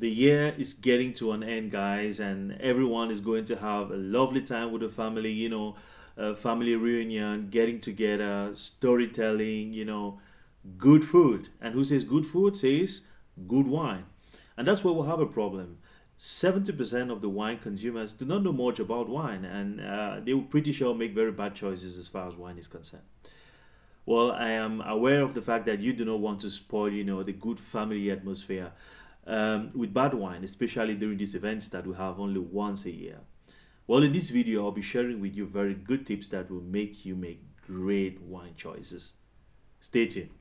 The year is getting to an end, guys, and everyone is going to have a lovely time with the family, family reunion, getting together, storytelling, good food. And who says good food says good wine. And that's where we'll have a problem. 70% of the wine consumers do not know much about wine, and they will pretty sure make very bad choices as far as wine is concerned. Well, I am aware of the fact that you do not want to spoil, the good family atmosphere with bad wine, especially during these events that we have only once a year. Well, in this video, I'll be sharing with you very good tips that will make you make great wine choices. Stay tuned.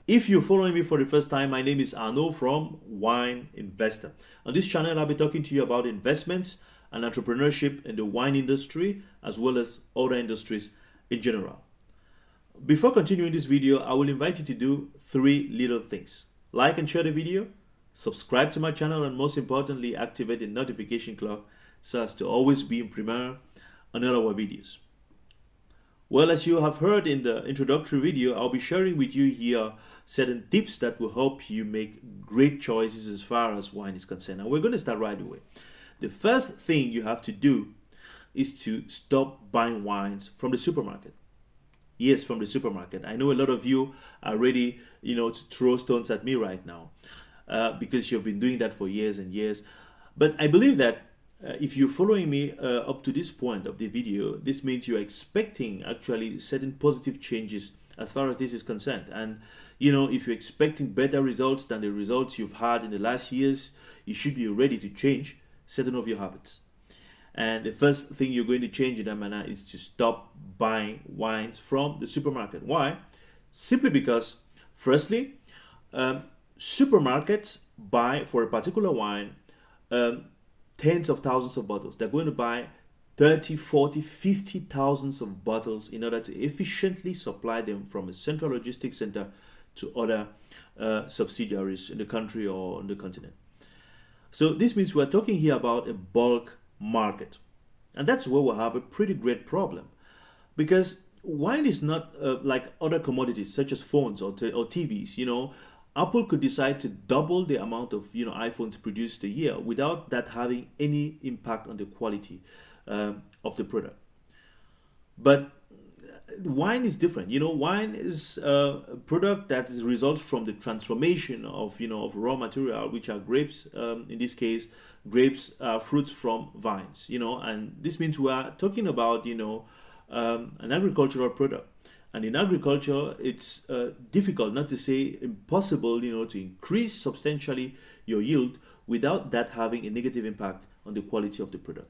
If you're following me for the first time, my name is Arno from Wine Investor. On this channel, I'll be talking to you about investments and entrepreneurship in the wine industry as well as other industries in general. Before continuing this video, I will invite you to do three little things. Like and share the video, subscribe to my channel, and most importantly, activate the notification clock so as to always be in premiere on all our videos. Well, as you have heard in the introductory video, I'll be sharing with you here certain tips that will help you make great choices as far as wine is concerned. And we're going to start right away. The first thing you have to do is to stop buying wines from the supermarket. Yes, from the supermarket. I know a lot of you are ready, to throw stones at me right now because you've been doing that for years and years. But I believe that if you're following me up to this point of the video, this means you're expecting actually certain positive changes as far as this is concerned. And if you're expecting better results than the results you've had in the last years, you should be ready to change certain of your habits. And the first thing you're going to change in that manner is to stop buying wines from the supermarket. Why? Simply because, firstly, supermarkets buy for a particular wine tens of thousands of bottles. They're going to buy 30, 40, 50 thousands of bottles in order to efficiently supply them from a central logistics center to other subsidiaries in the country or on the continent. So this means we're talking here about a bulk market. And that's where we have a pretty great problem. Because wine is not like other commodities such as phones or TVs. Apple could decide to double the amount of iPhones produced a year without that having any impact on the quality of the product. But wine is different. Wine is a product that results from the transformation of raw material, which are grapes. In this case, grapes are fruits from vines. And this means we are talking about an agricultural product. And in agriculture, it's difficult, not to say impossible, to increase substantially your yield without that having a negative impact on the quality of the product.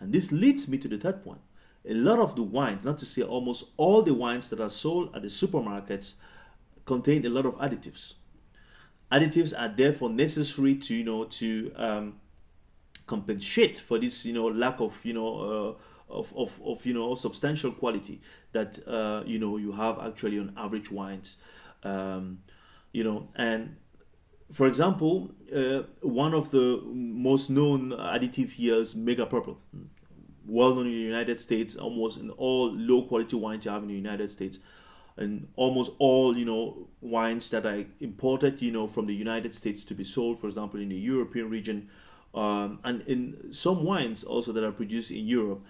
And this leads me to the third point. A lot of the wines, not to say almost all the wines that are sold at the supermarkets, contain a lot of additives. Additives are therefore necessary to compensate for this lack of substantial quality that you have actually on average wines. And for example, one of the most known additive here is Mega Purple, well known in the United States. Almost in all low quality wines you have in the United States, and almost all wines that are imported from the United States to be sold, for example, in the European region, and in some wines also that are produced in Europe,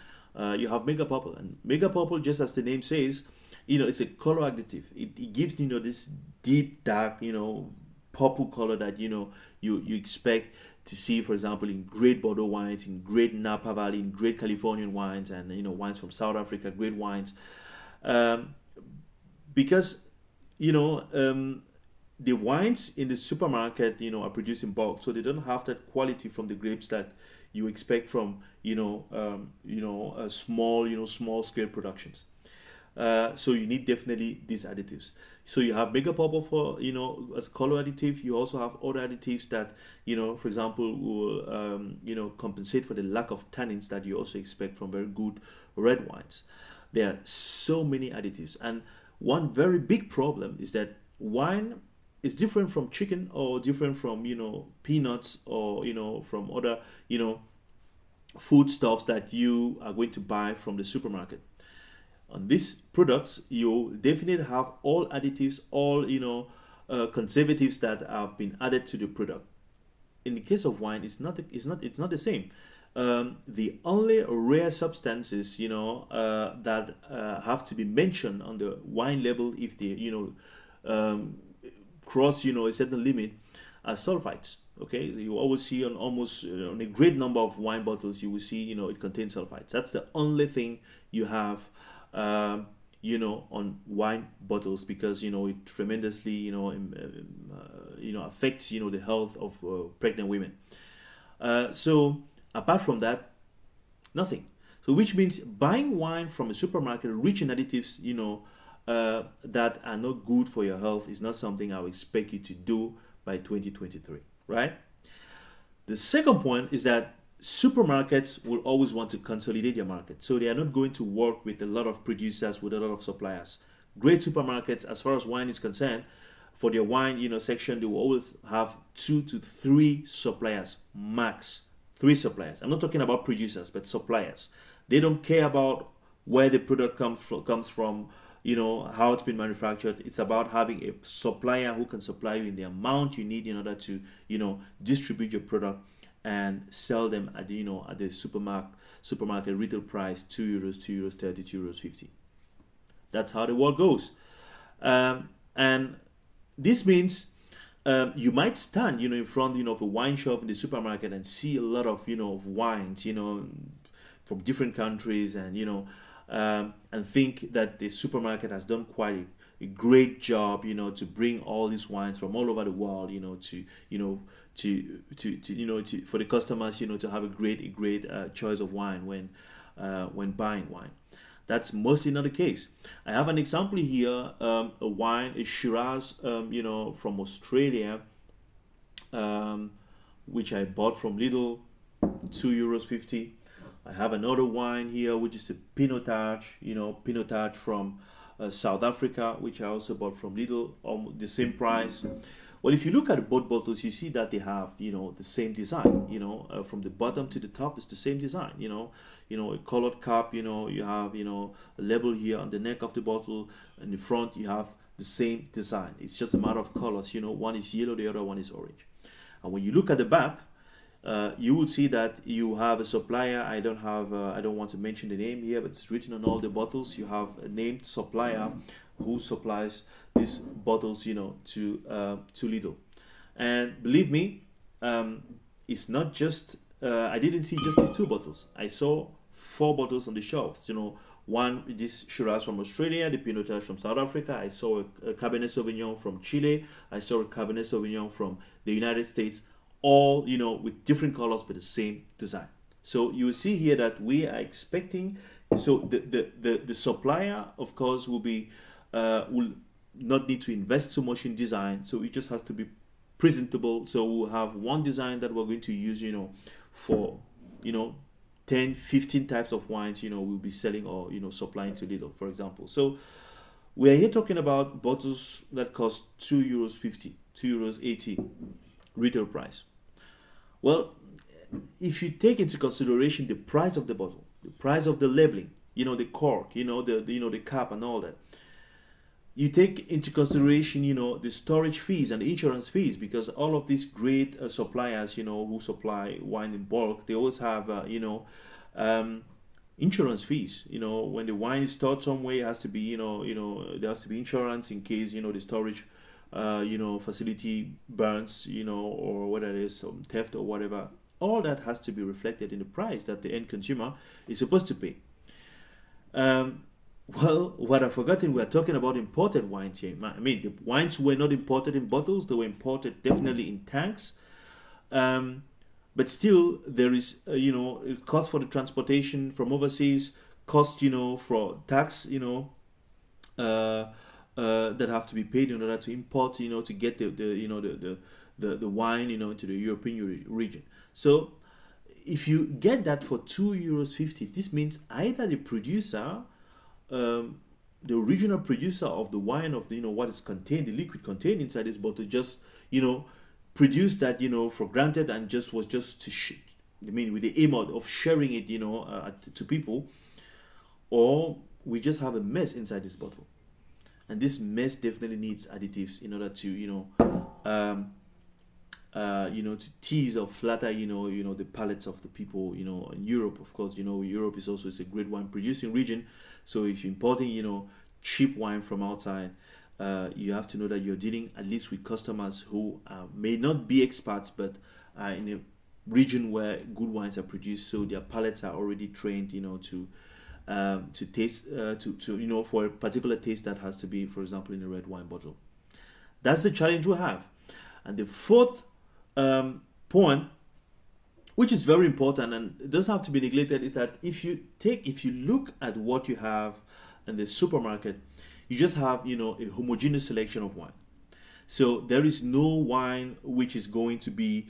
you have Mega Purple. And Mega Purple, just as the name says, it's a color additive. It gives this deep dark purple color that you expect to see, for example, in great Bordeaux wines, in great Napa Valley, in great Californian wines, and wines from South Africa, great wines, because the wines in the supermarket are produced in bulk, so they don't have that quality from the grapes that you expect from small scale productions. So you need definitely these additives. So you have Mega Purple for as color additive. You also have other additives that for example, will compensate for the lack of tannins that you also expect from very good red wines. There are so many additives, and one very big problem is that wine is different from chicken, or different from peanuts, or from other foodstuffs that you are going to buy from the supermarket. On these products, you definitely have all additives, all conservatives that have been added to the product. In the case of wine, it's not the same. The only rare substances that have to be mentioned on the wine label if they cross a certain limit are sulfites. Okay, you always see on almost on a great number of wine bottles you will see it contains sulfites. That's the only thing you have on wine bottles because it tremendously affects the health of pregnant women. So apart from that, nothing. So which means buying wine from a supermarket rich in additives, that are not good for your health is not something I would expect you to do by 2023, right? The second point is that supermarkets will always want to consolidate their market. So they are not going to work with a lot of producers, with a lot of suppliers. Great supermarkets, as far as wine is concerned, for their wine, section, they will always have 2 to 3 suppliers, max. 3 suppliers. I'm not talking about producers, but suppliers. They don't care about where the product comes from, how it's been manufactured. It's about having a supplier who can supply you in the amount you need in order to, distribute your product and sell them at the supermarket retail price, €2, €2, 30, €50. That's how the world goes. And this means you might stand, in front, of a wine shop in the supermarket and see a lot of, of wines, from different countries, and think that the supermarket has done quite a great job, to bring all these wines from all over the world, for the customers, to have a great choice of wine when buying wine. That's mostly not the case. I have an example here, a wine, a Shiraz, from Australia, which I bought from Lidl, €2.50. I have another wine here, which is a Pinotage, Pinotage from South Africa, which I also bought from Lidl, almost the same price. Well, if you look at both bottles, you see that they have, the same design. From the bottom to the top, it's the same design. A colored cap. You have, a label here on the neck of the bottle. In the front, you have the same design. It's just a matter of colors. One is yellow, the other one is orange. And when you look at the back, you will see that you have a supplier. I don't want to mention the name here, but it's written on all the bottles. You have a named supplier who supplies these bottles, to Lidl. And believe me, it's not just. I didn't see just these 2 bottles. I saw 4 bottles on the shelves. One, this Shiraz from Australia, the Pinotage from South Africa. I saw a Cabernet Sauvignon from Chile. I saw a Cabernet Sauvignon from the United States. All with different colors but the same design. So you will see here that we are expecting. So the supplier, of course, will not need to invest so much in design. So it just has to be presentable. So we'll have one design that we're going to use, for 10, 15 types of wines, we'll be selling or supplying to Lidl, for example. So we are here talking about bottles that cost €2.50, €2.80 retail price. Well, if you take into consideration the price of the bottle, the price of the labeling, the cork, the cap and all that, you take into consideration, the storage fees and the insurance fees, because all of these great suppliers, who supply wine in bulk, they always have, insurance fees. When the wine is stored somewhere, it has to be, there has to be insurance in case, the storage facility burns, or whether there's some theft or whatever. All that has to be reflected in the price that the end consumer is supposed to pay. Well, what I've forgotten, we're talking about imported wines here. I mean, the wines were not imported in bottles; they were imported definitely in tanks. But still, there is, cost for the transportation from overseas, cost, for tax, that have to be paid in order to import, to get the wine, into the European region. So if you get that for €2.50, this means either the producer, the original producer of the wine, of the, what is contained, the liquid contained inside this bottle, just produced that, for granted, and was just to with the aim of sharing it, to people, or we just have a mess inside this bottle, and this mess definitely needs additives in order to to tease or flatter the palates of the people in Europe. Of course, Europe is a great wine producing region, so if you're importing cheap wine from outside, you have to know that you're dealing at least with customers who may not be experts, but are in a region where good wines are produced, so their palates are already trained to taste to for a particular taste that has to be, for example, in a red wine bottle. That's the challenge we have. And the fourth point, which is very important and it doesn't have to be neglected, is that if you look at what you have in the supermarket, you just have a homogeneous selection of wine. So there is no wine which is going to be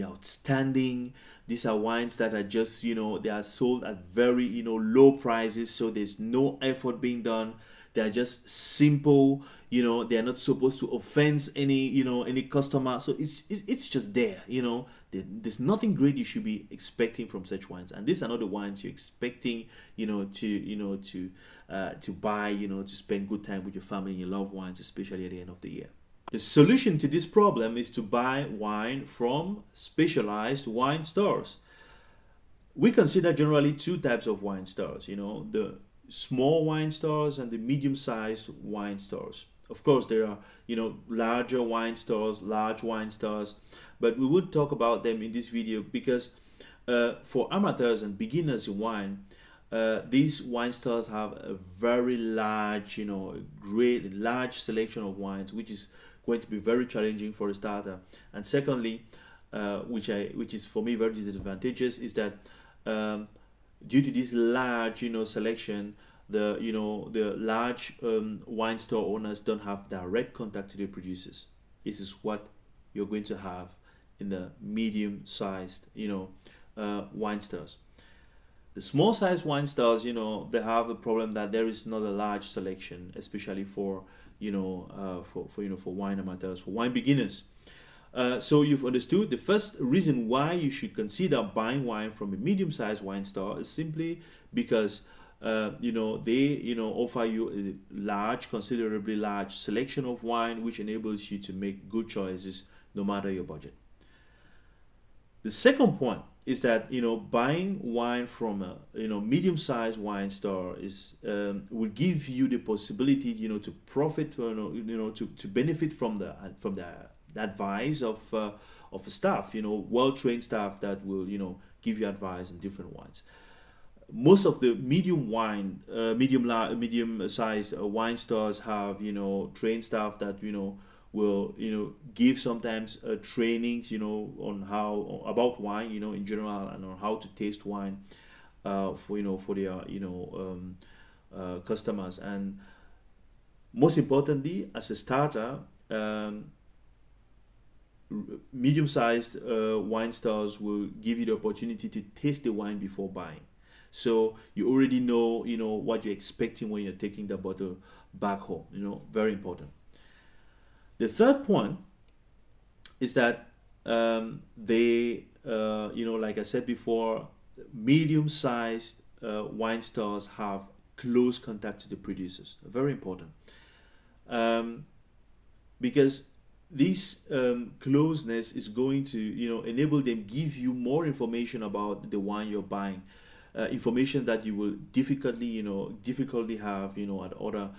outstanding. These are wines that are just they are sold at very low prices, so there's no effort being done. They are just simple. They are not supposed to offend any customer. So it's just there. There's nothing great you should be expecting from such wines. And these are not the wines you're expecting to buy to spend good time with your family and your loved ones, especially at the end of the year. The solution to this problem is to buy wine from specialized wine stores. We consider generally two types of wine stores, the small wine stores and the medium-sized wine stores. Of course, there are, larger wine stores, large wine stores, but we would talk about them in this video because for amateurs and beginners in wine, these wine stores have a very large, great large selection of wines, which is going to be very challenging for a starter. And secondly, which is for me very disadvantageous, is that due to this large selection, the large wine store owners don't have direct contact to the producers. This is what you're going to have in the medium-sized wine stores. The small-sized wine stores, they have a problem that there is not a large selection, especially for wine amateurs, for wine beginners. So you've understood the first reason why you should consider buying wine from a medium-sized wine store is simply because they offer you a considerably large selection of wine, which enables you to make good choices no matter your budget. The second point is that buying wine from a medium-sized wine store is will give you the possibility to profit to benefit from the advice of staff, well-trained staff that will give you advice on different wines. Most of the medium-sized wine stores have trained staff that will give sometimes trainings on how about wine in general, and on how to taste wine for their customers. And most importantly, as a starter, medium-sized wine stores will give you the opportunity to taste the wine before buying. So you already know what you're expecting when you're taking the bottle back home. Very important. The third point is that they, like I said before, medium-sized wine stores have close contact to the producers. Very important. Because this closeness is going to, enable them give you more information about the wine you're buying. Information that you will difficultly have, at other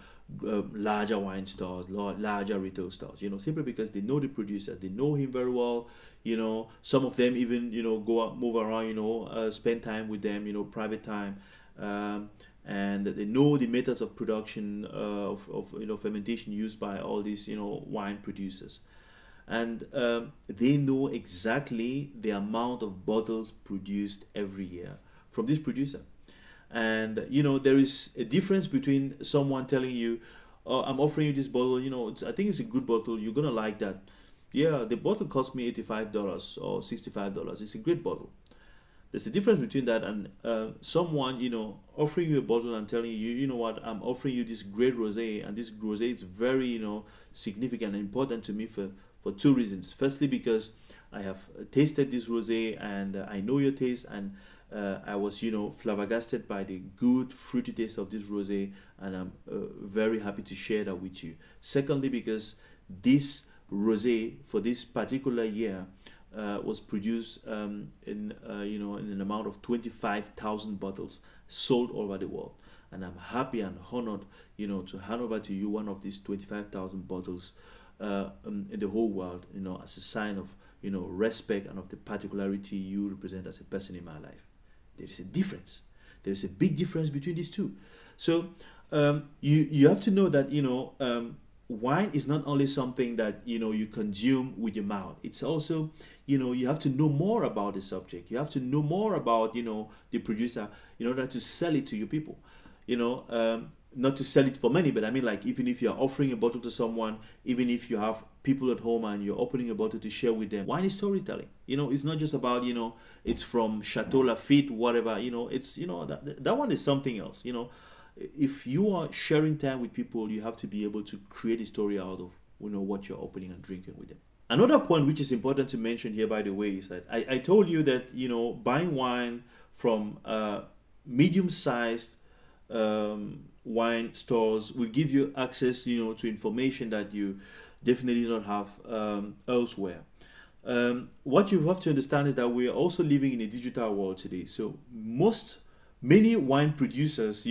larger wine stores, larger retail stores, simply because they know the producer, they know him very well. Some of them even, go out, move around, spend time with them, private time, and they know the methods of production of fermentation used by all these, wine producers. And they know exactly the amount of bottles produced every year from this producer. And there is a difference between someone telling you, oh, I'm offering you this bottle, I think it's a good bottle, you're gonna like that. Yeah, the bottle cost me $85 or $65. It's a great bottle. There's a difference between that and someone offering you a bottle and telling you, you know what, I'm offering you this great rosé, and this rosé is very significant and important to me for two reasons. Firstly, because I have tasted this rosé and I know your taste, and I was, flabbergasted by the good fruity taste of this rosé, and I'm very happy to share that with you. Secondly, because this rosé for this particular year was produced in an amount of 25,000 bottles sold all over the world, and I'm happy and honored, to hand over to you one of these 25,000 bottles in the whole world, as a sign of respect and of the particularity you represent as a person in my life. There is a difference. There is a big difference between these two. So you have to know that wine is not only something that you consume with your mouth. It's also you have to know more about the subject. You have to know more about the producer in order to sell it to your people. Not to sell it for money, but I mean, like, even if you're offering a bottle to someone, even if you have people at home and you're opening a bottle to share with them, wine is storytelling. It's not just about it's from Chateau Lafite, whatever. It's that one is something else. If you are sharing time with people, you have to be able to create a story out of what you're opening and drinking with them. Another point which is important to mention here, by the way, is that I told you that buying wine from medium-sized wine stores will give you access to information that you definitely don't have elsewhere. What you have to understand is that we are also living in a digital world today. So many wine producers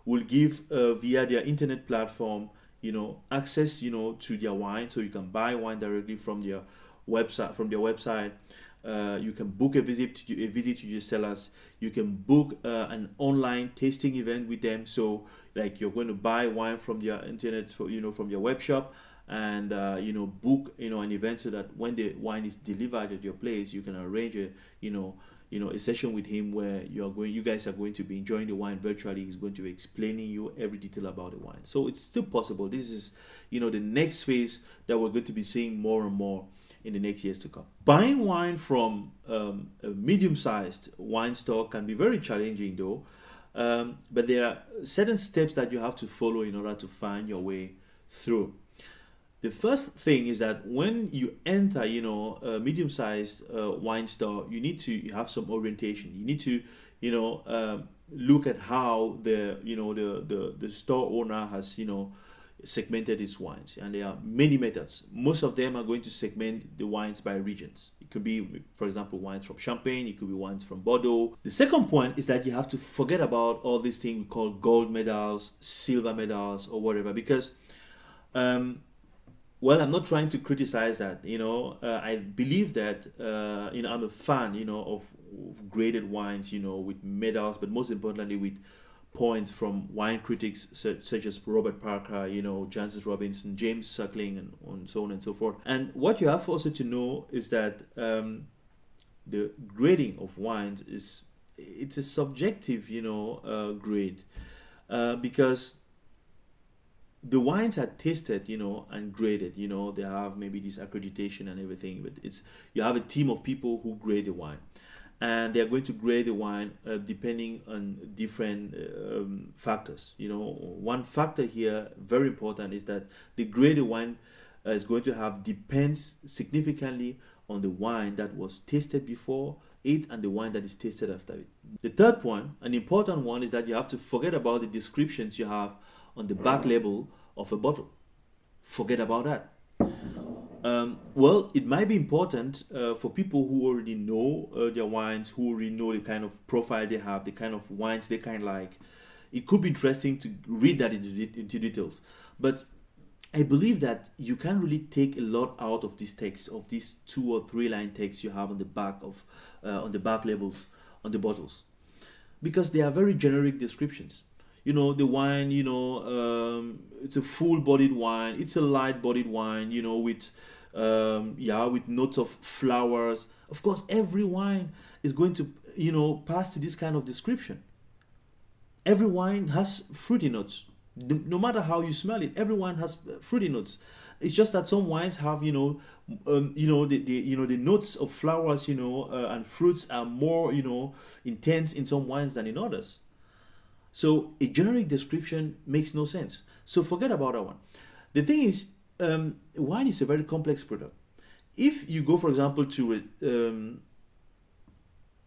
will give via their internet platform access to their wine, so you can buy wine directly from their website. You can book a visit to your cellars. You can book an online tasting event with them. So, like, you're going to buy wine from their internet, from your web shop, and book an event so that when the wine is delivered at your place, you can arrange a session with him where you guys are going to be enjoying the wine virtually. He's going to be explaining you every detail about the wine. So it's still possible. This is the next phase that we're going to be seeing more and more in the next years to come. Buying wine from a medium-sized wine store can be very challenging, though, but there are certain steps that you have to follow in order to find your way through. The first thing is that when you enter, a medium-sized wine store, you need to have some orientation. You need to, look at how the store owner has, segmented its wines, and there are many methods. Most of them are going to segment the wines by regions. It could be, for example, wines from Champagne. It could be wines from Bordeaux. The second point is that you have to forget about all these things we call gold medals, silver medals, or whatever, because well, I'm not trying to criticize that. I believe that I'm a fan of graded wines, with medals, but most importantly with points from wine critics such as Robert Parker, Jancis Robinson, James Suckling, and so on and so forth. And what you have also to know is that the grading of wines it's a subjective, grade, because the wines are tasted, and graded. They have maybe this accreditation and everything, but you have a team of people who grade the wine, and they are going to grade the wine depending on different factors. One factor here, very important, is that the graded wine is going to depends significantly on the wine that was tasted before it and the wine that is tasted after it. The third one, an important one, is that you have to forget about the descriptions you have on the back label of a bottle. Forget about that. Well, it might be important for people who already know their wines, who already know the kind of profile they have, the kind of wines they kind of like. It could be interesting to read that into details. But I believe that you can't really take a lot out of this text, of these 2 or 3 line text you have on the back labels on the bottles, because they are very generic descriptions. The wine, it's a full-bodied wine. It's a light-bodied wine, with notes of flowers. Of course, every wine is going to, pass to this kind of description. Every wine has fruity notes. No matter how you smell it, every wine has fruity notes. It's just that some wines have, the notes of flowers, and fruits are more, intense in some wines than in others. So a generic description makes no sense. So forget about that one. The thing is, wine is a very complex product. If you go, for example, to a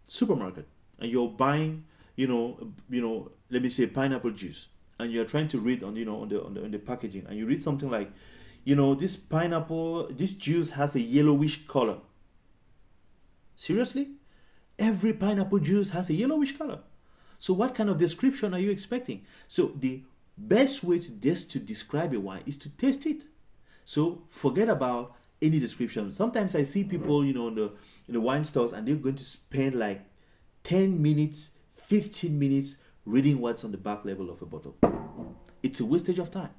supermarket and you're buying, let me say pineapple juice, and you're trying to read on, on the packaging, and you read something like, this juice has a yellowish color. Seriously? Every pineapple juice has a yellowish color. So what kind of description are you expecting? So the best way to describe a wine is to taste it. So forget about any description. Sometimes I see people, in the wine stores, and they're going to spend like 10 minutes, 15 minutes reading what's on the back label of a bottle. It's a wastage of time.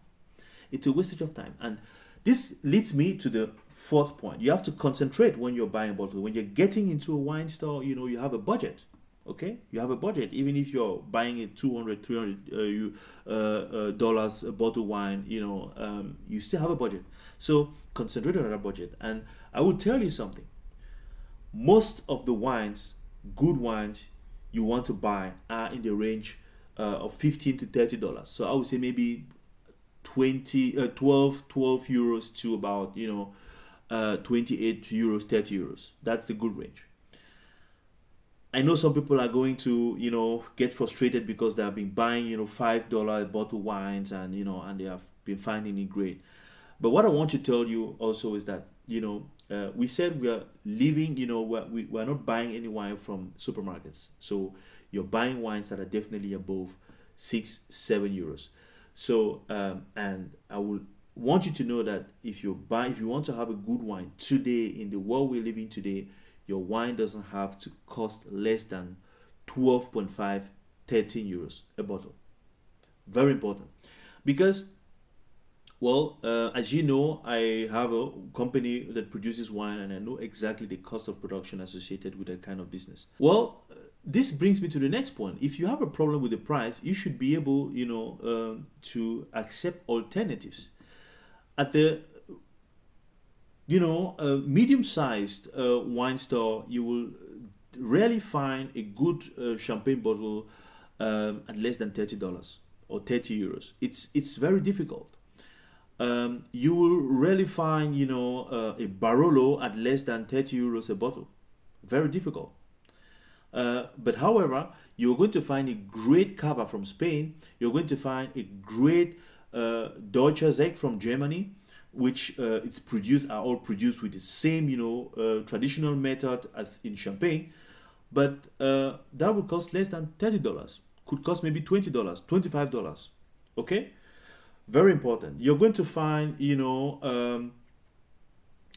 It's a wastage of time. And this leads me to the fourth point. You have to concentrate when you're buying a bottle. When you're getting into a wine store, you have a budget. Okay, you have a budget. Even if you're buying a $200, $300 dollars a bottle wine, you still have a budget. So concentrate on that budget. And I will tell you something. Most of the wines, good wines, you want to buy are in the range of $15 to $30. So I would say maybe 12 euros to about 28 euros, 30 euros. That's the good range. I know some people are going to get frustrated because they have been buying $5 bottle wines, and and they have been finding it great. But what I want to tell you also is that we said we are living, we're not buying any wine from supermarkets. So you're buying wines that are definitely above 6-7 euros. So and I will want you to know that if you want to have a good wine today, in the world we're living today, your wine doesn't have to cost less than 12.5, 13 euros a bottle. Very important. Because, as you know, I have a company that produces wine, and I know exactly the cost of production associated with that kind of business. This brings me to the next point. If you have a problem with the price, you should be able, to accept alternatives. At the medium-sized wine store, you will rarely find a good champagne bottle at less than $30 or 30 euros. It's very difficult. You will rarely find a Barolo at less than 30 euros a bottle. Very difficult. But however, you're going to find a great cava from Spain. You're going to find a great Deutscher Sekt from Germany, which are all produced with the same traditional method as in champagne, but that would cost less than $30. Could cost maybe $20, $25. Okay, very important. You're going to find a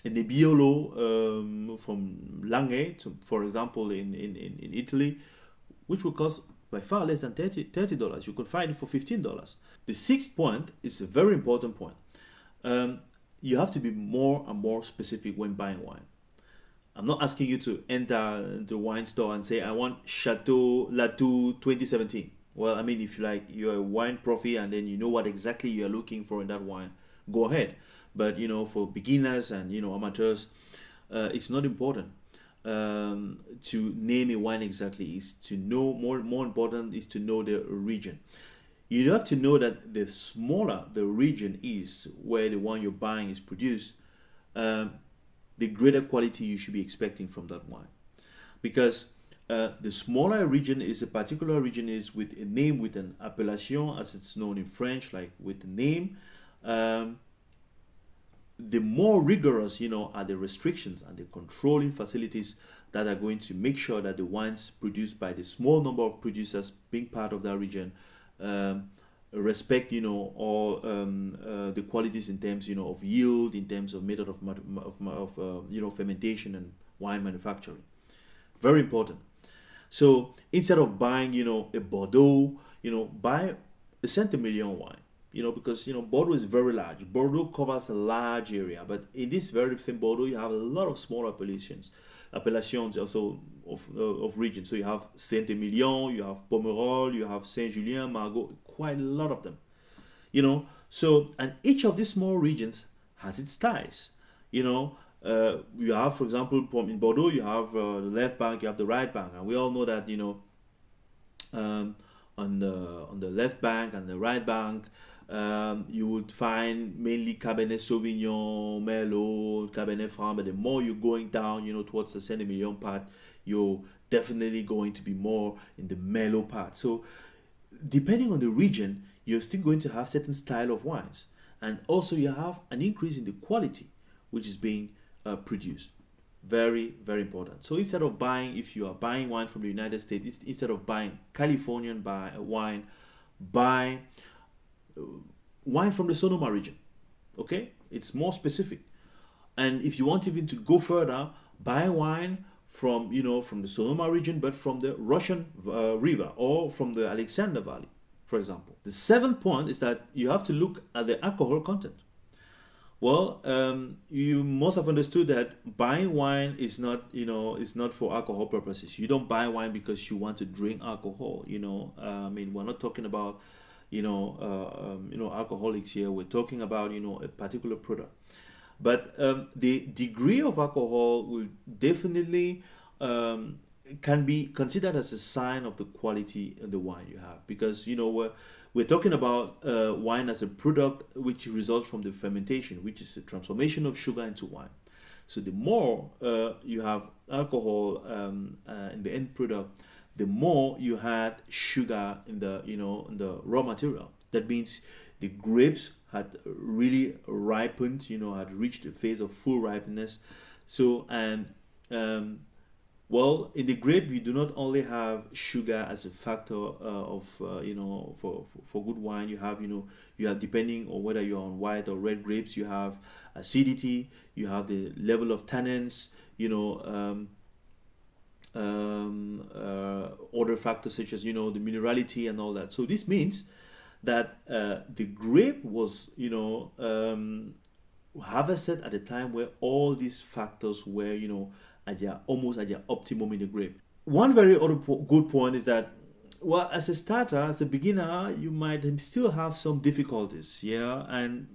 Nebbiolo from Langhe, for example, in Italy, which will cost by far less than $30. You could find it for $15. The sixth point is a very important point. You have to be more and more specific when buying wine. I'm not asking you to enter the wine store and say, I want Chateau Latour 2017. Well, I mean, if you're a wine profi and then you know what exactly you're looking for in that wine, go ahead. But, for beginners and, amateurs, it's not important to name a wine exactly. It's to know, more important is to know the region. You have to know that the smaller the region is where the wine you're buying is produced, the greater quality you should be expecting from that wine. Because the smaller a region is, a particular region is with a name, with an appellation, as it's known in French, like with the name, the more rigorous, are the restrictions and the controlling facilities that are going to make sure that the wines produced by the small number of producers being part of that region respect all the qualities in terms of yield, in terms of method of fermentation and wine manufacturing. Very important. So instead of buying a Bordeaux, buy a Saint-Emilion wine, because Bordeaux is very large. Bordeaux covers a large area, but in this very same Bordeaux you have a lot of small appellations also of regions. So you have Saint-Emilion, you have Pomerol, you have Saint-Julien, Margaux, quite a lot of them. So, and each of these small regions has its styles. You have, for example, in Bordeaux, you have the left bank, you have the right bank, and we all know that on the left bank and the right bank, you would find mainly Cabernet Sauvignon, Merlot, Cabernet Franc. But the more you're going down, towards the Saint-Emilion part, you're definitely going to be more in the mellow part. So depending on the region, you're still going to have certain style of wines, and also you have an increase in the quality which is being produced. Very, very important. So instead of buying, if you are buying wine from the United States, instead of buying Californian wine, buy wine from the Sonoma region. Okay, it's more specific. And if you want even to go further, buy wine from from the Sonoma region, but from the Russian River or from the Alexander Valley, for example. The seventh point is that you have to look at the alcohol content. Well, you must have understood that buying wine is not, is not for alcohol purposes. You don't buy wine because you want to drink alcohol. I mean, we're not talking about, alcoholics here. We're talking about, a particular product. But the degree of alcohol will definitely can be considered as a sign of the quality of the wine you have, because we're talking about wine as a product which results from the fermentation, which is the transformation of sugar into wine. So the more you have alcohol in the end product, the more you had sugar in the in the raw material. That means the grapes had really ripened, had reached a phase of full ripeness. So and well, in the grape, you do not only have sugar as a factor of for good wine. You have, depending on whether you're on white or red grapes, you have acidity, you have the level of tannins, other factors such as the minerality and all that. So this means that the grape was harvested at a time where all these factors were almost at their optimum in the grape. One very other good point is that, well, as a starter, as a beginner, you might still have some difficulties, and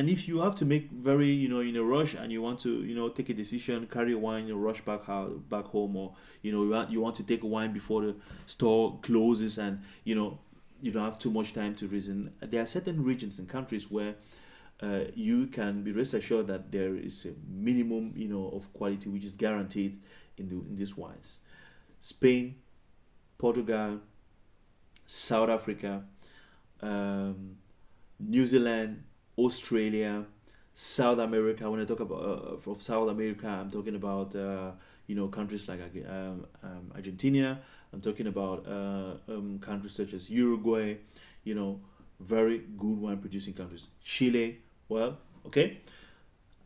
if you have to make very in a rush and you want to take a decision, carry a wine, rush back home, or you want to take a wine before the store closes, and you don't have too much time to reason. There are certain regions and countries where you can be rest assured that there is a minimum, of quality which is guaranteed in these wines. Spain, Portugal, South Africa, New Zealand, Australia, South America. When I talk about of South America, I'm talking about countries like Argentina. I'm talking about countries such as Uruguay. Very good wine producing countries. Chile. Well, okay.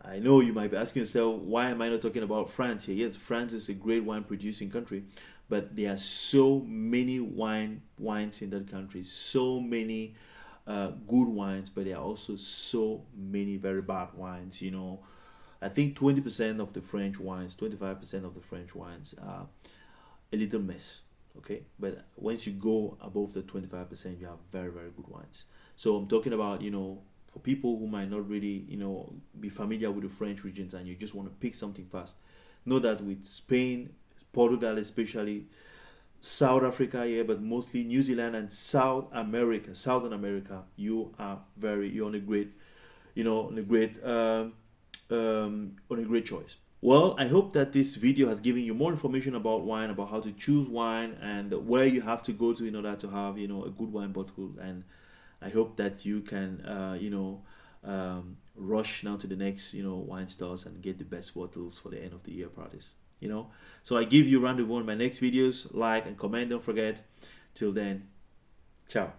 I know you might be asking yourself, why am I not talking about France here? Yes, France is a great wine producing country, but there are so many wines in that country, so many good wines, but there are also so many very bad wines. I think 20% of the French wines, 25% of the French wines are a little mess. Okay, but once you go above the 25%, you have very, very good wines. So I'm talking about for people who might not really be familiar with the French regions and you just want to pick something fast, know that with Spain, Portugal especially, South Africa, but mostly New Zealand and Southern America, you're on a great on a great choice. Well, I hope that this video has given you more information about wine, about how to choose wine, and where you have to go to in order to have a good wine bottle. And I hope that you can rush now to the next wine stores and get the best bottles for the end of the year parties. So I give you rendezvous on my next videos. Like and comment, don't forget. Till then, ciao.